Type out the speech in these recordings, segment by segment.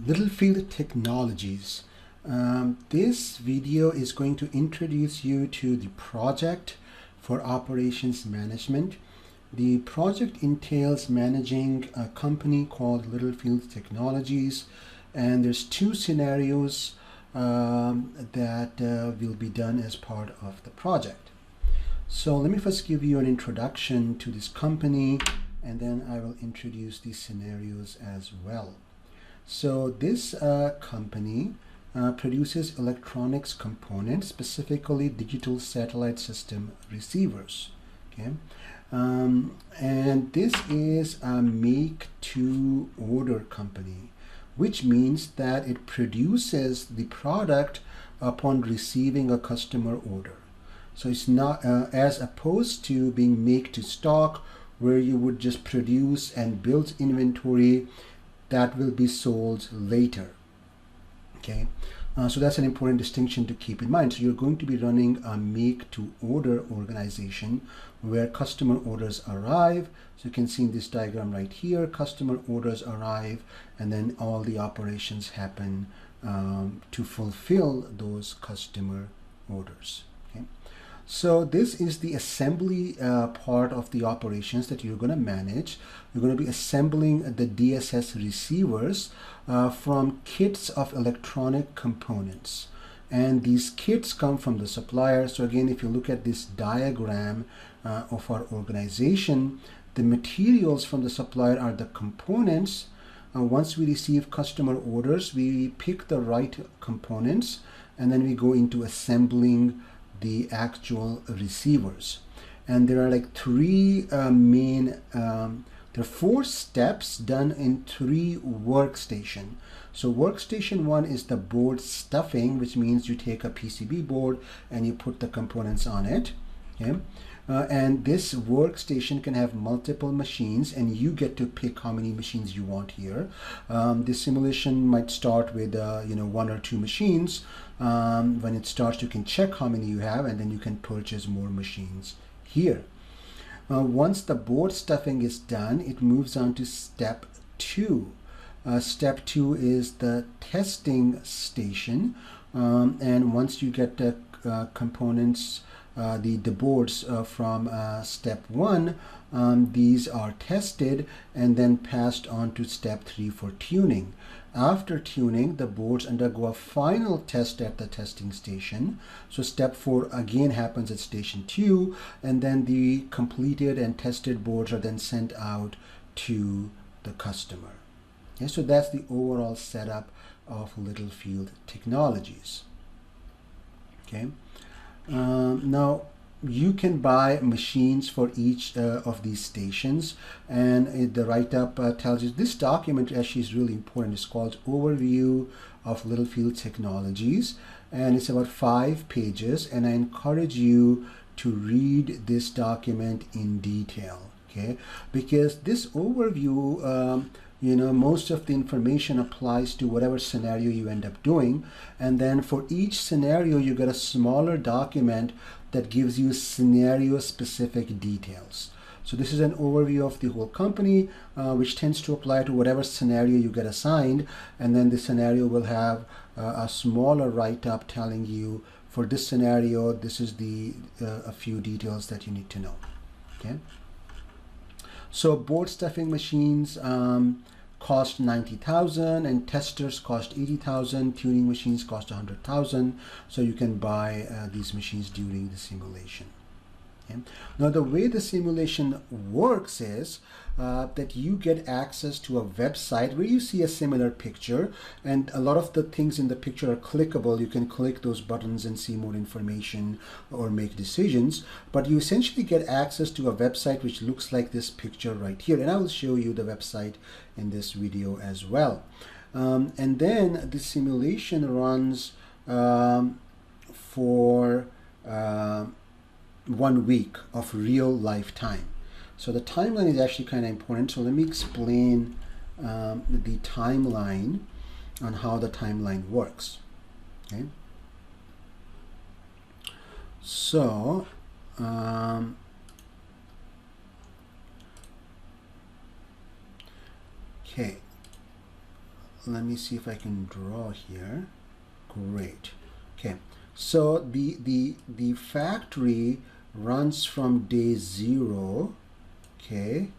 Littlefield Technologies. This video is going to introduce you to the project for operations management. The project entails managing a company called Littlefield Technologies, and there's two scenarios that will be done as part of the project. So let me first give you an introduction to this company, and then I will introduce these scenarios as well. So this company produces electronics components, specifically digital satellite system receivers. Okay, and this is a make-to-order company, which means that it produces the product upon receiving a customer order. So it's not as opposed to being make-to-stock, where you would just produce and build inventory that will be sold later. Okay, so that's an important distinction to keep in mind. So you're going to be running a make-to-order organization where customer orders arrive. So you can see in this diagram right here, customer orders arrive, and then all the operations happen to fulfill those customer orders. Okay, so this is the assembly part of the operations that you're going to manage. You're going to be assembling the DSS receivers from kits of electronic components, and these kits come from the supplier. So again, if you look at this diagram of our organization, the materials from the supplier are the components. Once we receive customer orders, we pick the right components, and then we go into assembling the actual receivers. And there are like three there are 4 steps done in 3 workstation. So workstation 1 is the board stuffing, which means you take a PCB board and you put the components on it. Okay, and this workstation can have multiple machines, and you get to pick how many machines you want here. This simulation might start with 1 or 2 machines. When it starts, you can check how many you have, and then you can purchase more machines here. Once the board stuffing is done, it moves on to step 2. Step 2 is the testing station, and once you get the components, the boards from step 1, these are tested and then passed on to step 3 for tuning. After tuning, the boards undergo a final test at the testing station. So step 4 again happens at station 2, and then the completed and tested boards are then sent out to the customer. Okay, so that's the overall setup of Littlefield Technologies. Okay, now you can buy machines for each of these stations, and the write-up tells you this document actually is really important. It's called Overview of Littlefield Technologies, and it's about 5 pages, and I encourage you to read this document in detail, okay, because this overview most of the information applies to whatever scenario you end up doing, and then for each scenario you get a smaller document that gives you scenario specific details. So this is an overview of the whole company, which tends to apply to whatever scenario you get assigned, and then the scenario will have a smaller write-up telling you, for this scenario, this is the a few details that you need to know. Okay, so board stuffing machines cost $90,000, and testers cost $80,000. Tuning machines cost $100,000. So you can buy these machines during the simulation. Okay. Now the way the simulation works is that you get access to a website where you see a similar picture, and a lot of the things in the picture are clickable. You can click those buttons and see more information or make decisions, but you essentially get access to a website which looks like this picture right here, and I will show you the website in this video as well. And then the simulation runs for 1 week of real life time. So the timeline is actually kind of important. So let me explain the timeline on how the timeline works. Okay. So okay, let me see if I can draw here. Great. Okay, so the factory runs from day 0, okay,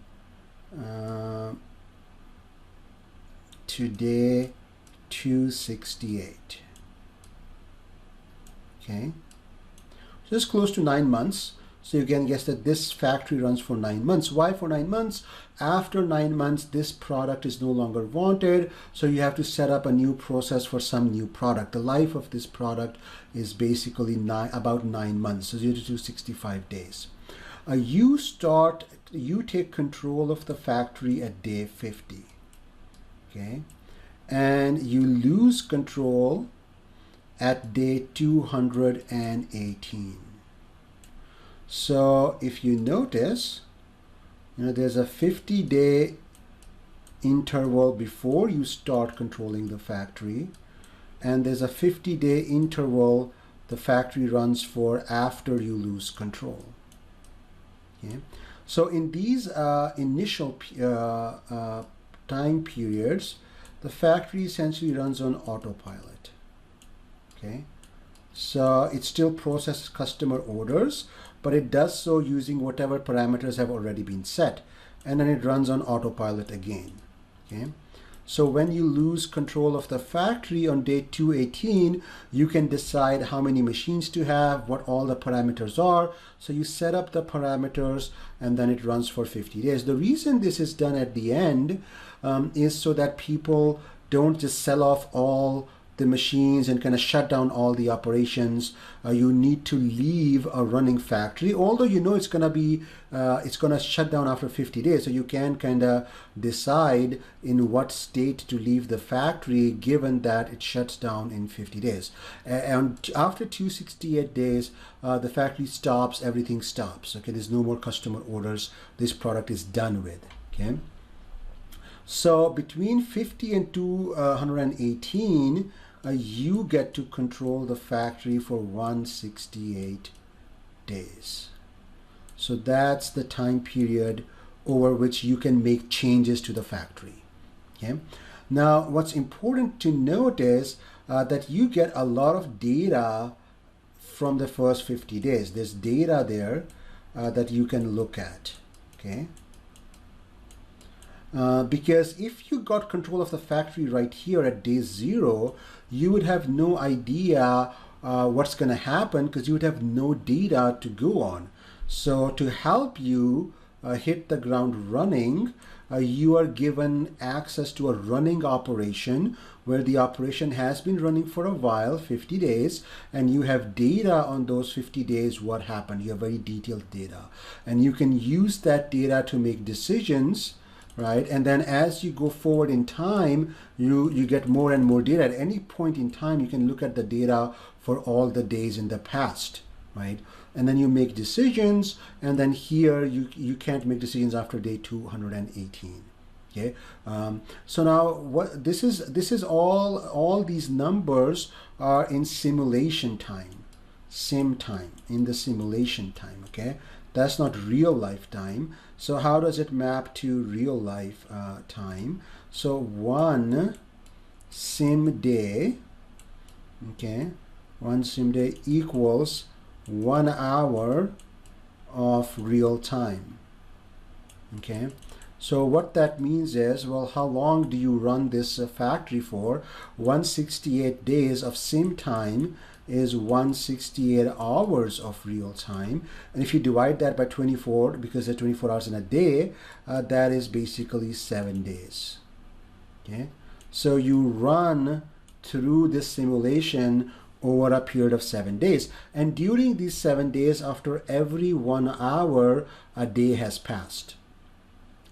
to day 268. Okay, so it's close to 9 months. So you can guess that this factory runs for 9 months. Why for 9 months? After 9 months, this product is no longer wanted. So you have to set up a new process for some new product. The life of this product is basically about 9 months, so 0 to 265 days. You take control of the factory at day 50. Okay, and you lose control at day 218. So if you notice, there's a 50-day interval before you start controlling the factory, and there's a 50-day interval the factory runs for after you lose control. Okay, so in these initial time periods, the factory essentially runs on autopilot. Okay, so it still processes customer orders, but it does so using whatever parameters have already been set, and then it runs on autopilot again. Okay, so when you lose control of the factory on day 218, you can decide how many machines to have, what all the parameters are. So you set up the parameters, and then it runs for 50 days. The reason this is done at the end is so that people don't just sell off all the machines and kind of shut down all the operations. You need to leave a running factory, although it's going to be it's going to shut down after 50 days, so you can kind of decide in what state to leave the factory given that it shuts down in 50 days. And after 268 days, the factory stops, everything stops. Okay, there's no more customer orders, this product is done with. Okay, so between 50 and 218, you get to control the factory for 168 days. So that's the time period over which you can make changes to the factory. Okay, now what's important to note is that you get a lot of data from the first 50 days. There's data there that you can look at. Okay, because if you got control of the factory right here at day 0, you would have no idea what's going to happen because you would have no data to go on. So to help you hit the ground running, you are given access to a running operation where the operation has been running for a while, 50 days, and you have data on those 50 days, what happened. You have very detailed data, and you can use that data to make decisions. Right, and then as you go forward in time, you get more and more data. At any point in time, you can look at the data for all the days in the past, right? And then you make decisions, and then here you can't make decisions after day 218. Okay, so now what this is all these numbers are in simulation time, in the simulation time. Okay, that's not real life time. So how does it map to real life time? So one sim day, okay, one sim day equals 1 hour of real time. Okay, so what that means is, well, how long do you run this factory for? 168 days of sim time is 168 hours of real time, and if you divide that by 24, because there's 24 hours in a day, that is basically 7 days. Okay, so you run through this simulation over a period of 7 days, and during these 7 days, after every 1 hour, a day has passed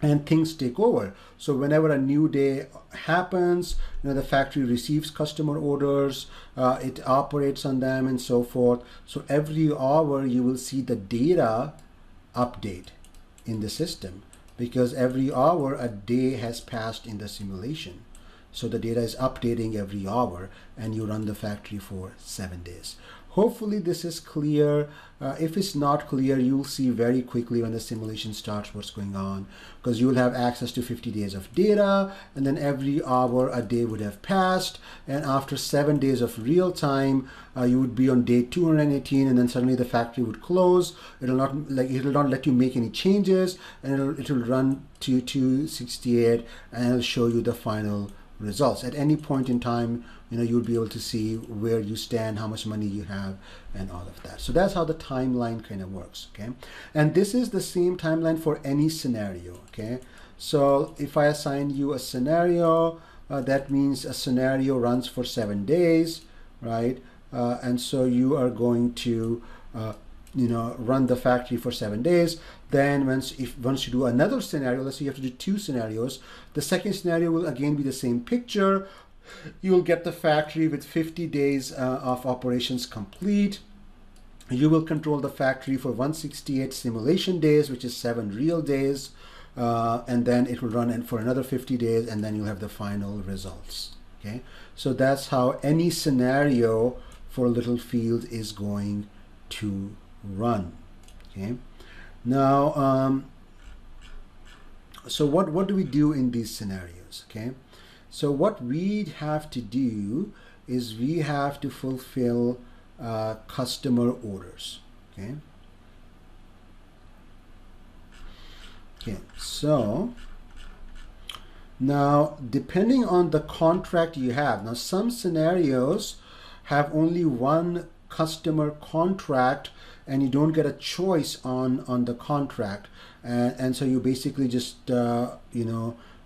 and things take over. So whenever a new day happens, the factory receives customer orders, it operates on them and so forth. So every hour you will see the data update in the system, because every hour a day has passed in the simulation. So the data is updating every hour, and you run the factory for 7 days. Hopefully this is clear. If it's not clear, you'll see very quickly when the simulation starts what's going on, because you'll have access to 50 days of data, and then every hour a day would have passed, and after 7 days of real time, you would be on day 218, and then suddenly the factory would close. It'll not let you make any changes, and it'll run to 268, and it'll show you the final results. At any point in time, you'll be able to see where you stand, how much money you have, and all of that. So that's how the timeline kind of works, okay? And this is the same timeline for any scenario, okay? So if I assign you a scenario, that means a scenario runs for 7 days, right? And so you are going to run the factory for 7 days. Then once you do another scenario, let's say you have to do 2 scenarios, the second scenario will again be the same picture. You'll get the factory with 50 days of operations complete. You will control the factory for 168 simulation days, which is 7 real days, and then it will run for another 50 days, and then you'll have the final results. Okay, so that's how any scenario for Littlefield is going to run. Okay, now so what do we do in these scenarios? Okay, so what we have to do is we have to fulfill customer orders. Okay, so now depending on the contract you have, now some scenarios have only one customer contract and you don't get a choice on the contract, and so you basically just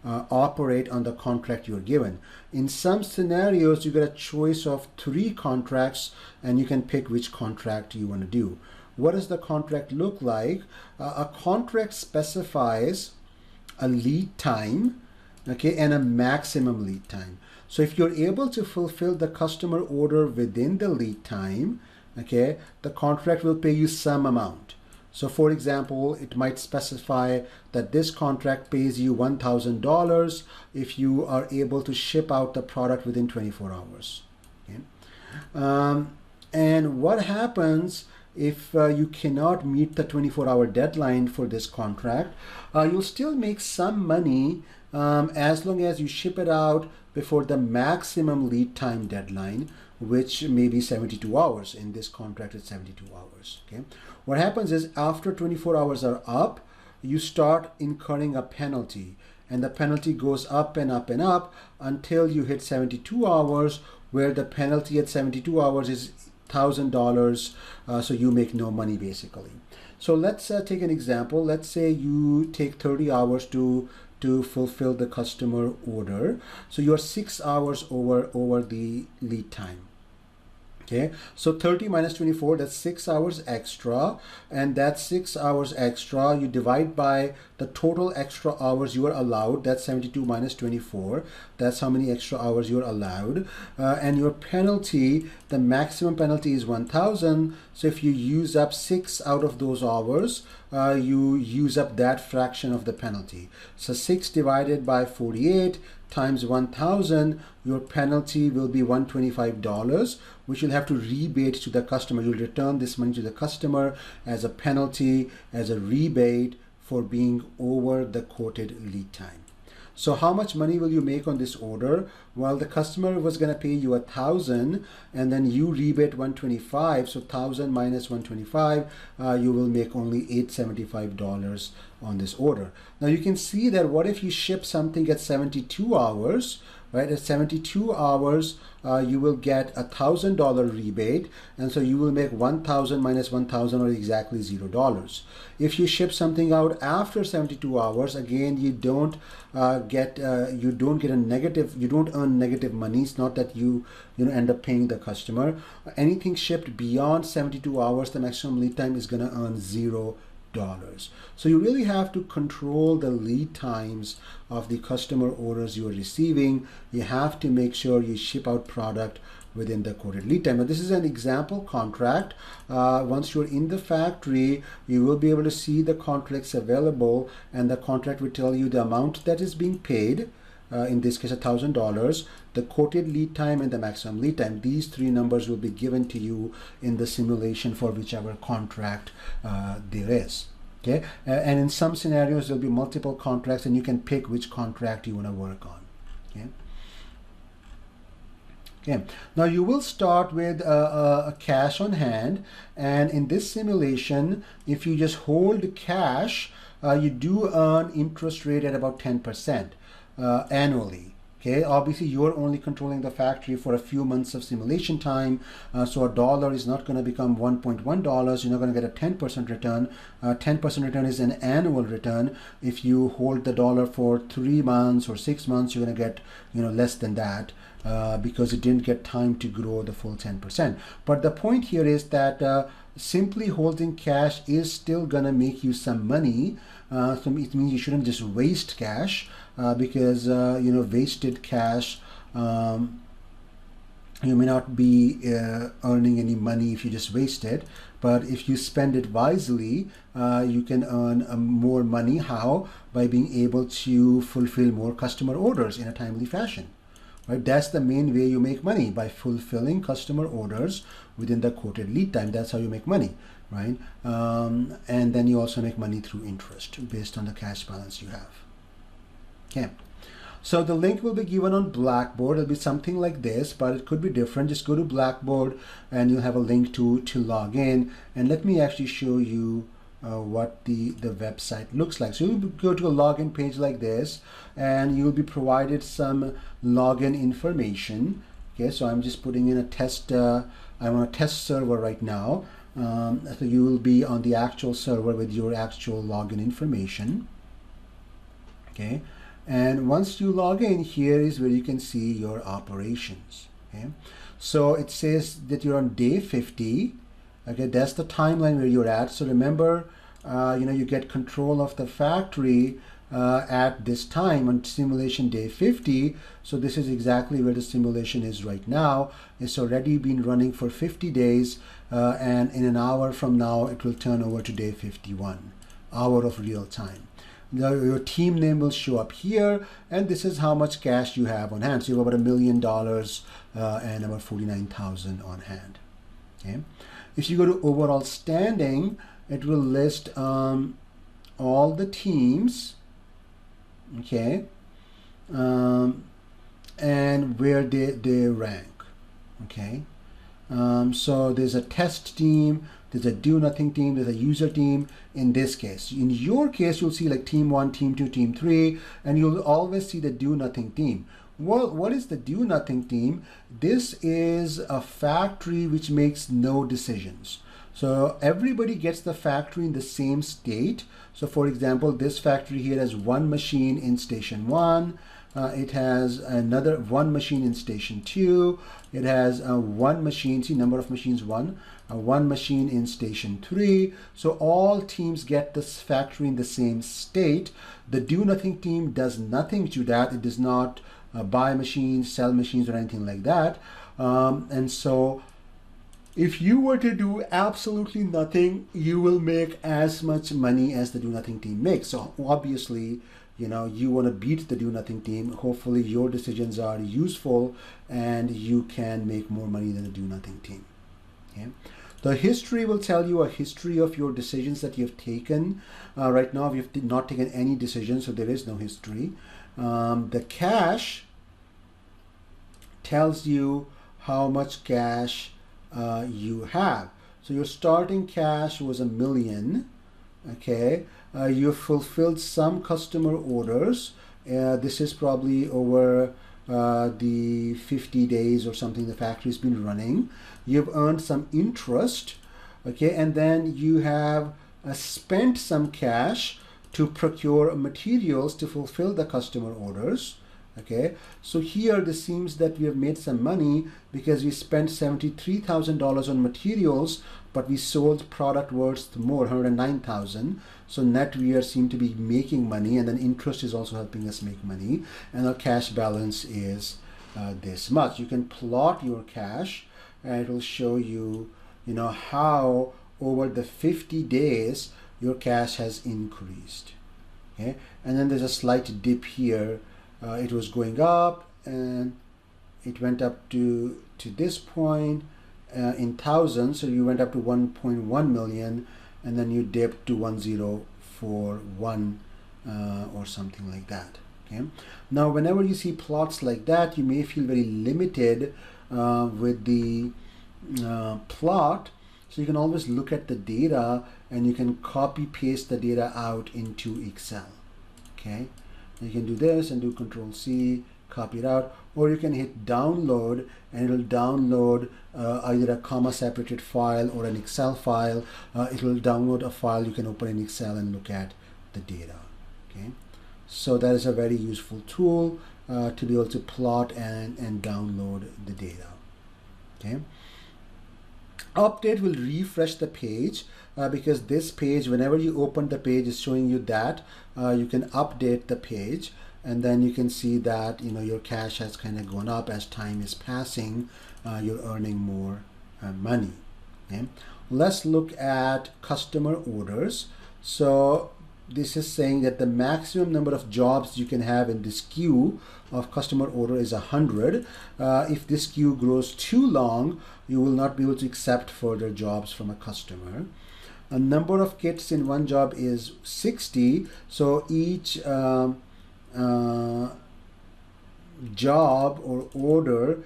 operate on the contract you're given. In some scenarios you get a choice of 3 contracts and you can pick which contract you want to do. What does the contract look like? A contract specifies a lead time, okay, and a maximum lead time. So if you're able to fulfill the customer order within the lead time, okay, the contract will pay you some amount. So for example, it might specify that this contract pays you $1,000 if you are able to ship out the product within 24 hours. Okay? And what happens if you cannot meet the 24-hour deadline for this contract? You'll still make some money as long as you ship it out before the maximum lead time deadline, which may be 72 hours. In this contract, it's 72 hours. Okay. What happens is after 24 hours are up, you start incurring a penalty, and the penalty goes up and up and up until you hit 72 hours, where the penalty at 72 hours is $1,000, so you make no money basically. So let's take an example. Let's say you take 30 hours to fulfill the customer order. So you're 6 hours over the lead time. Okay, so 30 minus 24, that's 6 hours extra, and that 6 hours extra you divide by the total extra hours you are allowed. That's 72 minus 24. That's how many extra hours you're allowed, and your penalty, the maximum penalty is 1,000. So if you use up 6 out of those hours, you use up that fraction of the penalty. So 6 divided by 48 times 1,000, your penalty will be $125, which you'll have to rebate to the customer. You'll return this money to the customer as a penalty, as a rebate for being over the quoted lead time. So how much money will you make on this order? Well, the customer was going to pay you 1,000, and then you rebate 125. So 1,000 minus 125, you will make only $875 on this order. Now you can see that what if you ship something at 72 hours, right? At 72 hours, you will get $1,000 rebate, and so you will make 1,000 minus 1,000, or exactly $0. If you ship something out after 72 hours, again, you don't get a negative. You don't earn negative money. It's not that you end up paying the customer. Anything shipped beyond 72 hours, the maximum lead time is going to earn $0. So you really have to control the lead times of the customer orders you are receiving. You have to make sure you ship out product within the quoted lead time. Now this is an example contract. Once you're in the factory, you will be able to see the contracts available, and the contract will tell you the amount that is being paid, in this case $1,000, the quoted lead time and the maximum lead time. These three numbers will be given to you in the simulation for whichever contract there is. Okay, and in some scenarios there'll be multiple contracts, and you can pick which contract you want to work on. Okay. Okay, now you will start with a cash on hand, and in this simulation, if you just hold cash, you do earn interest rate at about 10% annually. Okay, obviously you're only controlling the factory for a few months of simulation time, so $1 is not going to become $1.1. You're not going to get a 10% return. 10% return is an annual return. If you hold the dollar for 3 months or 6 months, you're going to get less than that. Because it didn't get time to grow the full 10%. But the point here is that simply holding cash is still gonna make you some money. So it means you shouldn't just waste cash, because wasted cash, you may not be earning any money if you just waste it. But if you spend it wisely, you can earn more money. How? By being able to fulfill more customer orders in a timely fashion. Right? That's the main way you make money, by fulfilling customer orders within the quoted lead time. That's how you make money, right? And then you also make money through interest based on the cash balance you have. Okay, so the link will be given on Blackboard. It'll be something like this, but it could be different. Just go to Blackboard and you'll have a link to log in. And let me actually show you what the website looks like. So you'll go to a login page like this, and you'll be provided some login information. Okay, so I'm just putting in a test. I'm on a test server right now. So you will be on the actual server with your actual login information. Okay, and once you log in, here is where you can see your operations. Okay, so it says that you're on day 50. Okay, that's the timeline where you're at. So remember, you get control of the factory at this time on simulation day 50. So this is exactly where the simulation is right now. It's already been running for 50 days, and in an hour from now, it will turn over to day 51, hour of real time. Now, your team name will show up here, and this is how much cash you have on hand. So you have about $1 million and about 49,000 on hand. Okay. If you go to overall standing, it will list all the teams, okay, and where they rank, okay. So there's a test team, there's a do nothing team, there's a user team. In this case, in your case, you'll see like team 1, team 2, team 3, and you'll always see the do nothing team. Well, what is the do nothing team? This is a factory which makes no decisions. So everybody gets the factory in the same state. So for example, this factory here has one machine in station 1. It has another one machine in station 2. It has one machine, see number of machines 1, one machine in station 3. So all teams get this factory in the same state. The do nothing team does nothing to that. It does not buy machines, sell machines, or anything like that. And so if you were to do absolutely nothing, you will make as much money as the do nothing team makes. So obviously, you want to beat the do nothing team. Hopefully your decisions are useful and you can make more money than the do nothing team. Okay. The history will tell you a history of your decisions that you've taken. Right now, you've not taken any decisions, so there is no history. The cash tells you how much cash you have. So your starting cash was $1 million. Okay, you fulfilled some customer orders. This is probably over the 50 days or something the factory's been running. You've earned some interest. Okay, and then you have spent some cash to procure materials to fulfill the customer orders. Okay, so here this seems that we have made some money because we spent $73,000 on materials, but we sold product worth more, $109,000. So net we seem to be making money, and then interest is also helping us make money, and our cash balance is this much. You can plot your cash, and it will show you, how over the 50 days your cash has increased. Okay, and then there's a slight dip here it was going up, and it went up to this point in thousands. So you went up to 1.1 million, and then you dipped to 1041 or something like that. Okay. Now, whenever you see plots like that, you may feel very limited with the plot. So you can always look at the data and you can copy paste the data out into Excel. Okay. You can do this and do Control C, copy it out, or you can hit download and it'll download either a comma separated file or an Excel file. It will download a file you can open in Excel and look at the data. Okay. So that is a very useful tool to be able to plot and download the data. Okay. Update will refresh the page because this page, whenever you open the page, is showing you that you can update the page, and then you can see that your cash has kind of gone up as time is passing. You're earning more money. Okay. Let's look at customer orders. So this is saying that the maximum number of jobs you can have in this queue of customer order is 100. If this queue grows too long, you will not be able to accept further jobs from a customer. A number of kits in one job is 60. So each job or order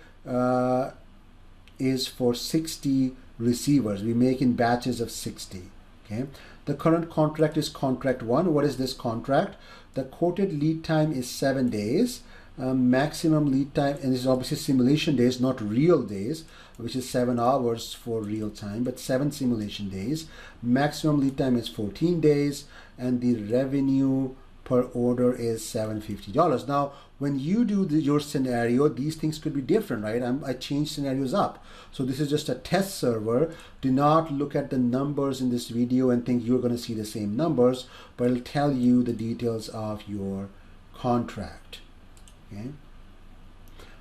is for 60 receivers. We make in batches of 60. Okay. The current contract is contract 1. What is this contract? The quoted lead time is 7 days. Maximum lead time, and this is obviously simulation days, not real days, which is 7 hours for real time, but 7 simulation days. Maximum lead time is 14 days, and the revenue per order is $750. Now, when you do your scenario, these things could be different, right? I change scenarios up. So this is just a test server. Do not look at the numbers in this video and think you're going to see the same numbers, but it'll tell you the details of your contract. Okay.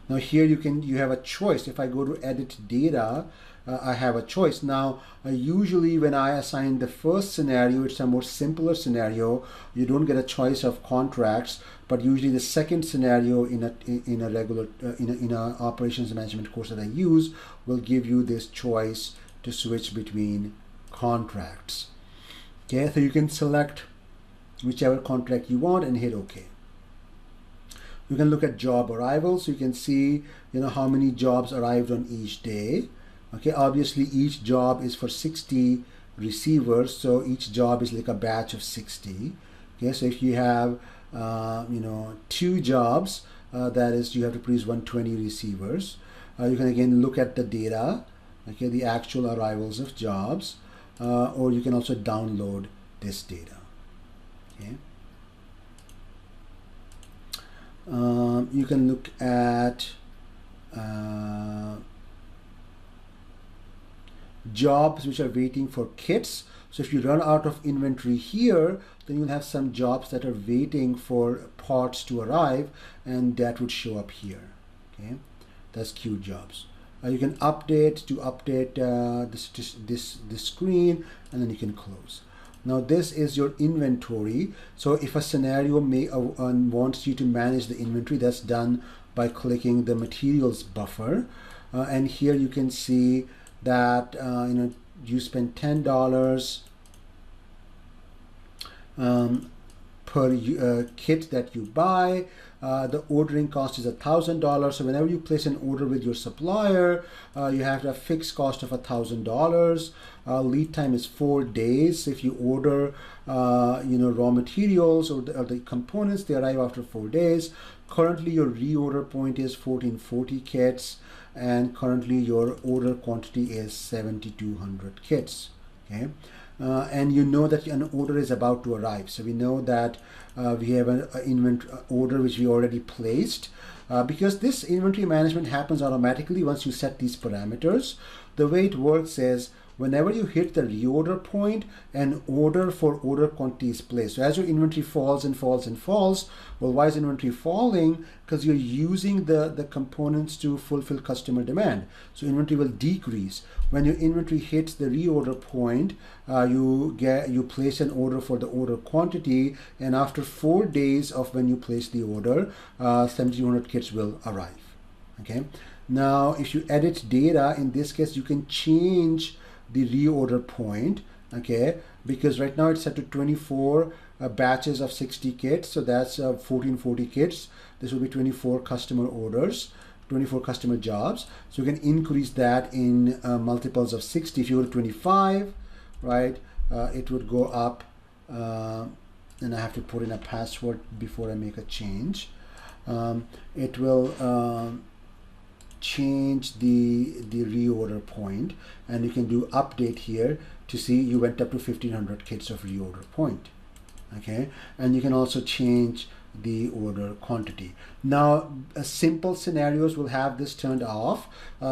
Now here you have a choice. If I go to edit data, I have a choice. Now usually when I assign the first scenario, it's a more simpler scenario. You don't get a choice of contracts, but usually the second scenario in a regular in a operations management course that I use will give you this choice to switch between contracts. Okay, so you can select whichever contract you want and hit OK. You can look at job arrivals. So you can see how many jobs arrived on each day. Okay, obviously each job is for 60 receivers, so each job is like a batch of 60. Okay, so if you have 2 jobs, that is you have to produce 120 receivers. You can again look at the data, okay, the actual arrivals of jobs, or you can also download this data. Okay. You can look at jobs which are waiting for kits. So if you run out of inventory here, then you'll have some jobs that are waiting for parts to arrive, and that would show up here. Okay, that's queued jobs. You can update this screen, and then you can close. Now this is your inventory. So if a scenario wants you to manage the inventory, that's done by clicking the materials buffer, and here you can see that you spend $10 per kit that you buy. The ordering cost is $1,000. So whenever you place an order with your supplier, you have a fixed cost of $1,000. Lead time is 4 days. If you order raw materials or the components, they arrive after 4 days. Currently your reorder point is 1440 kits, and currently your order quantity is 7,200 kits. Okay. And you know that an order is about to arrive. So we know that we have an inventory order which we already placed. Because this inventory management happens automatically once you set these parameters. The way it works is whenever you hit the reorder point, an order for order quantity is placed. So as your inventory falls and falls and falls, well, why is inventory falling? Because you're using the components to fulfill customer demand. So inventory will decrease. When your inventory hits the reorder point, you place an order for the order quantity, and after after 4 days of when you place the order, 7200 kits will arrive. Okay, now if you edit data, in this case you can change the reorder point, okay, because right now it's set to 24 batches of 60 kits, so that's 1440 kits. This will be 24 customer orders, 24 customer jobs. So you can increase that in multiples of 60. If you go to 25, right, it would go up, and I have to put in a password before I make a change. It will change the reorder point, and you can do update here to see you went up to 1500 kits of reorder point. Okay, and you can also change the order quantity. Now simple scenarios will have this turned off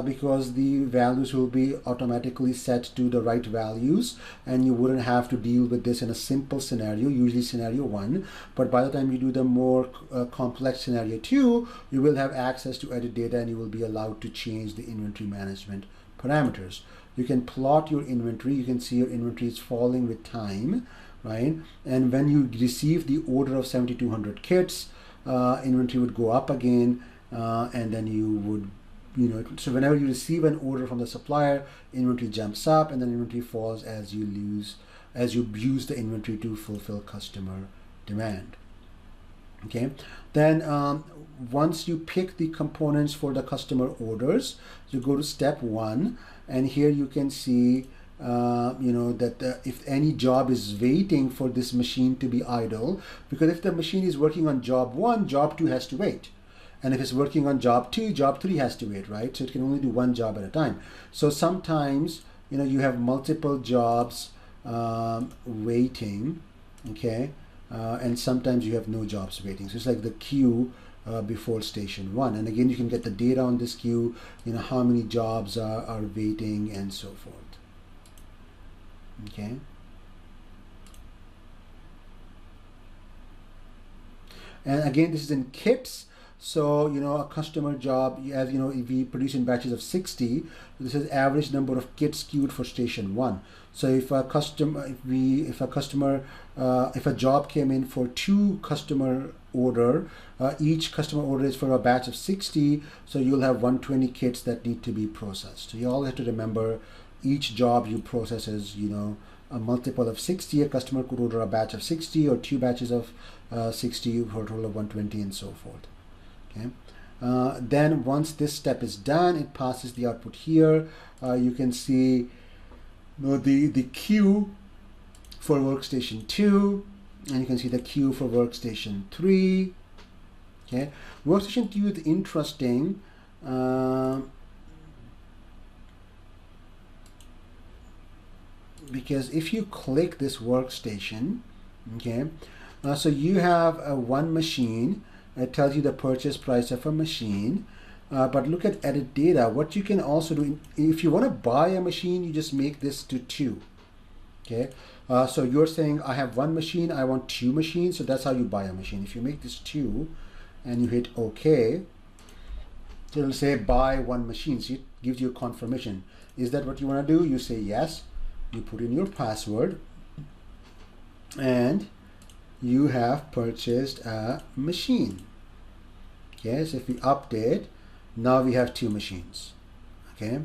because the values will be automatically set to the right values, and you wouldn't have to deal with this in a simple scenario, usually scenario 1. But by the time you do the more complex scenario 2, you will have access to edit data, and you will be allowed to change the inventory management parameters. You can plot your inventory. You can see your inventory is falling with time, right? And when you receive the order of 7200 kits, inventory would go up again, and then you would, so whenever you receive an order from the supplier, inventory jumps up, and then inventory falls as you use the inventory to fulfill customer demand. Okay, then once you pick the components for the customer orders, you go to step 1, and here you can see that if any job is waiting for this machine to be idle, because if the machine is working on job 1, job 2 has to wait, and if it's working on job 2, job 3 has to wait, right? So it can only do one job at a time. So sometimes you have multiple jobs waiting, okay, and sometimes you have no jobs waiting. So it's like the queue before station 1, and again you can get the data on this queue, how many jobs are waiting and so forth. Okay, and again this is in kits. So a customer job, as if we produce in batches of 60, this is average number of kits queued for station 1. So if a job came in for 2 customer order, each customer order is for a batch of 60, so you'll have 120 kits that need to be processed. So you all have to remember each job you process is a multiple of 60. A customer could order a batch of 60 or 2 batches of 60 for a total of 120 and so forth. Okay. Then once this step is done, it passes the output here. You can see the queue for workstation 2, and you can see the queue for workstation 3. Okay, workstation 2 is interesting because if you click this workstation, okay, so you have one machine. It tells you the purchase price of a machine, but look at edit data. What you can also do, if you want to buy a machine, you just make this to 2. Okay, so you're saying I have one machine, I want 2 machines, so that's how you buy a machine. If you make this 2 and you hit OK, it'll say buy 1 machine. So it gives you a confirmation. Is that what you want to do? You say yes, you put in your password, and you have purchased a machine. Okay, so if we update, now we have 2 machines. Okay,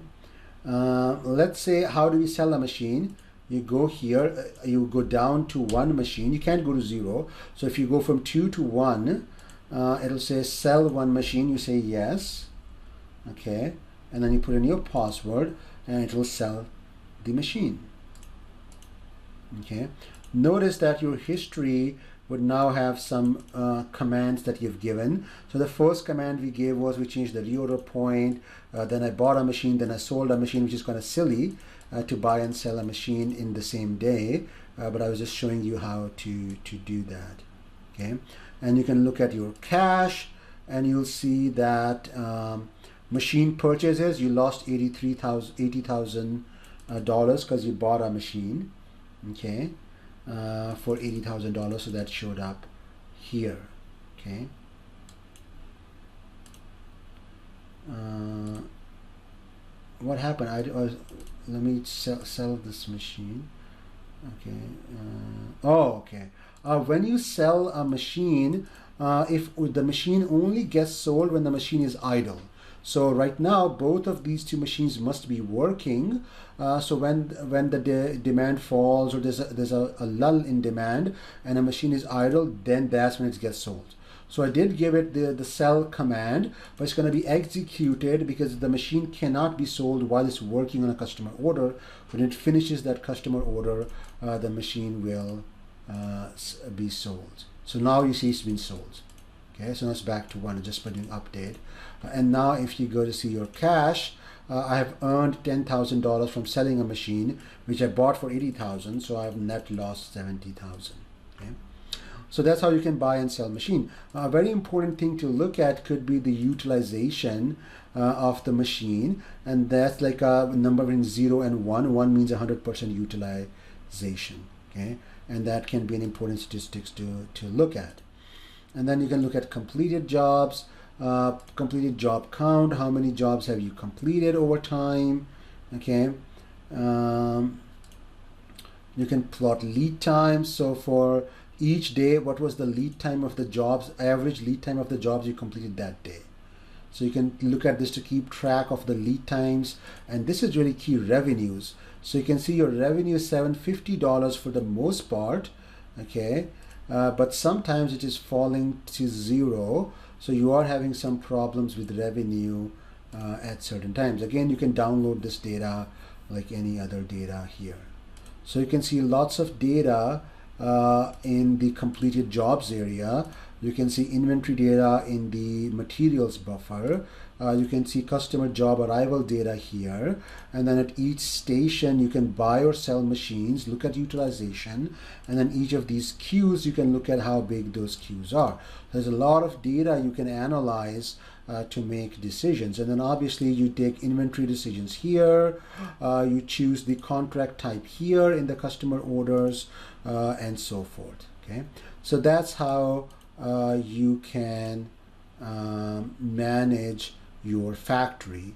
let's say, how do we sell a machine? You go here, you go down to 1 machine. You can't go to 0. So if you go from 2 to 1, it'll say sell 1 machine. You say yes. Okay, and then you put in your password, and it will sell the machine. Okay, notice that your history would now have some commands that you've given. So the first command we gave was we changed the reorder point, then I bought a machine, then I sold a machine, which is kind of silly to buy and sell a machine in the same day, but I was just showing you how to do that. Okay, and you can look at your cash, and you'll see that machine purchases, you lost $80,000 because you bought a machine. Okay, for $80,000, so that showed up here. Okay, what happened? Let me sell this machine. Okay. Okay. When you sell a machine, if the machine only gets sold when the machine is idle. So right now, both of these two machines must be working. So when the demand falls, or there's a lull in demand and a machine is idle, then that's when it gets sold. So I did give it the sell command, but it's going to be executed because the machine cannot be sold while it's working on a customer order. When it finishes that customer order, the machine will be sold. So now you see it's been sold. Okay, so now it's back to 1, just by doing update. And now if you go to see your cash, I have earned $10,000 from selling a machine, which I bought for $80,000, so I have net lost $70,000. Okay. So that's how you can buy and sell machine. A very important thing to look at could be the utilization of the machine, and that's like a number between 0 and 1. 1 means 100% utilization. Okay, and that can be an important statistics to look at. And then you can look at completed jobs, completed job count, how many jobs have you completed over time. Okay, you can plot lead times. So for each day, what was the lead time of the jobs, average lead time of the jobs you completed that day. So you can look at this to keep track of the lead times, and this is really key, revenues. So you can see your revenue is $750 for the most part, okay, but sometimes it is falling to 0, so you are having some problems with revenue at certain times. Again, you can download this data like any other data here. So you can see lots of data in the completed jobs area. You can see inventory data in the materials buffer. You can see customer job arrival data here, and then at each station you can buy or sell machines, look at utilization, and then each of these queues you can look at how big those queues are. There's a lot of data you can analyze to make decisions, and then obviously you take inventory decisions here, you choose the contract type here in the customer orders, and so forth. Okay, so that's how you can manage your factory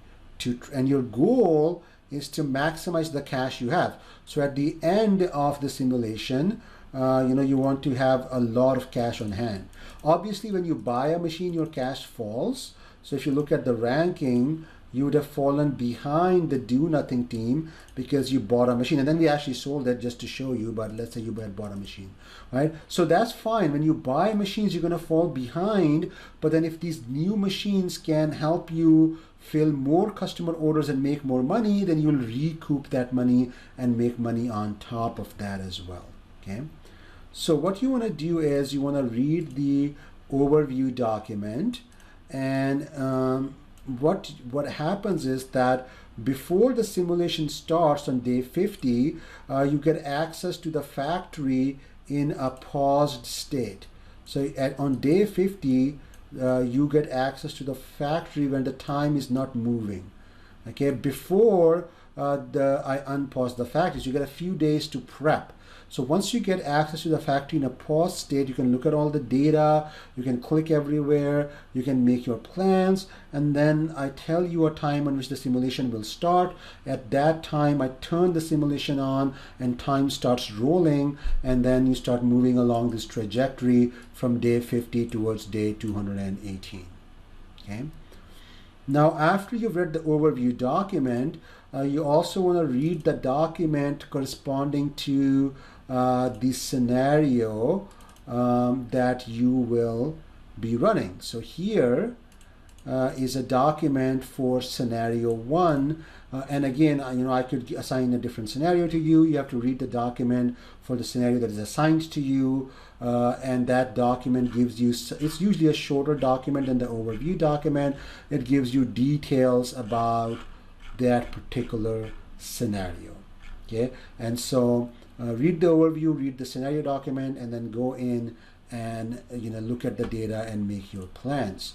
and your goal is to maximize the cash you have. So at the end of the simulation, you want to have a lot of cash on hand. Obviously, when you buy a machine, your cash falls. So if you look at the ranking, you would have fallen behind the do nothing team because you bought a machine, and then we actually sold it just to show you, but let's say you had bought a machine, right? So that's fine. When you buy machines, you're going to fall behind, but then if these new machines can help you fill more customer orders and make more money, then you'll recoup that money and make money on top of that as well. Okay, so what you want to do is you want to read the overview document, and what happens is that before the simulation starts on day 50, you get access to the factory in a paused state. So on day 50, you get access to the factory when the time is not moving. Okay, before I unpause the factory, so you get a few days to prep. So once you get access to the factory in a paused state, you can look at all the data, you can click everywhere, you can make your plans, and then I tell you a time on which the simulation will start. At that time, I turn the simulation on and time starts rolling, and then you start moving along this trajectory from day 50 towards day 218. Okay. Now, after you've read the overview document, you also want to read the document corresponding to the scenario that you will be running. So here is a document for scenario 1, and again, I could assign a different scenario to you. You have to read the document for the scenario that is assigned to you, and that document gives you, it's usually a shorter document than the overview document. It gives you details about that particular scenario. Okay, and so read the overview, read the scenario document, and then go in and look at the data and make your plans.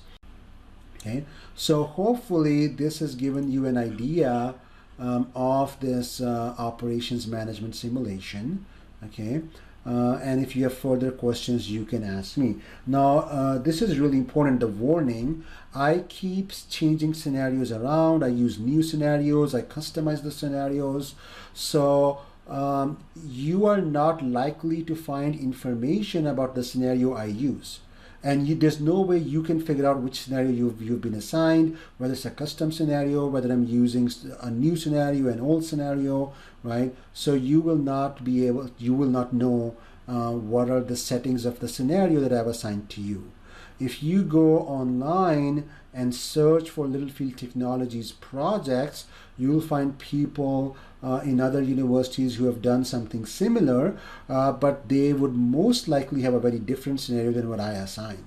Okay, so hopefully this has given you an idea of this operations management simulation. Okay, and if you have further questions, you can ask me. Now, this is really important, the warning. I keep changing scenarios around. I use new scenarios. I customize the scenarios. So you are not likely to find information about the scenario I use. And there's no way you can figure out which scenario you've been assigned, whether it's a custom scenario, whether I'm using a new scenario, an old scenario, right? So you will not know what are the settings of the scenario that I've assigned to you. If you go online and search for Littlefield Technologies projects, you'll find people in other universities who have done something similar, but they would most likely have a very different scenario than what I assign.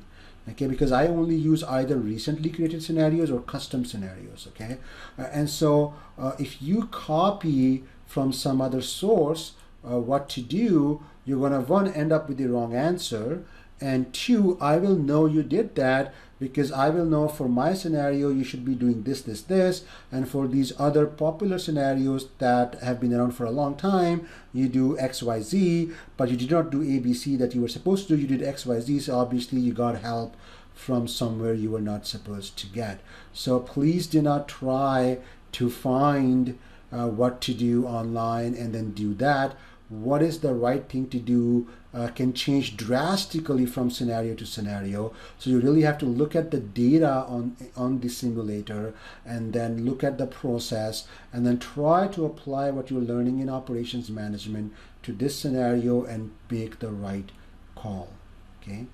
Okay, because I only use either recently created scenarios or custom scenarios. Okay, and so if you copy from some other source what to do, you're going to, one, end up with the wrong answer, and two, I will know you did that because I will know for my scenario you should be doing this, this, this, and for these other popular scenarios that have been around for a long time, you do X, Y, Z, but you did not do A, B, C that you were supposed to do. You did X, Y, Z, so obviously you got help from somewhere you were not supposed to get. So please do not try to find what to do online and then do that. What is the right thing to do can change drastically from scenario to scenario. So you really have to look at the data on the simulator and then look at the process and then try to apply what you're learning in operations management to this scenario and make the right call. Okay.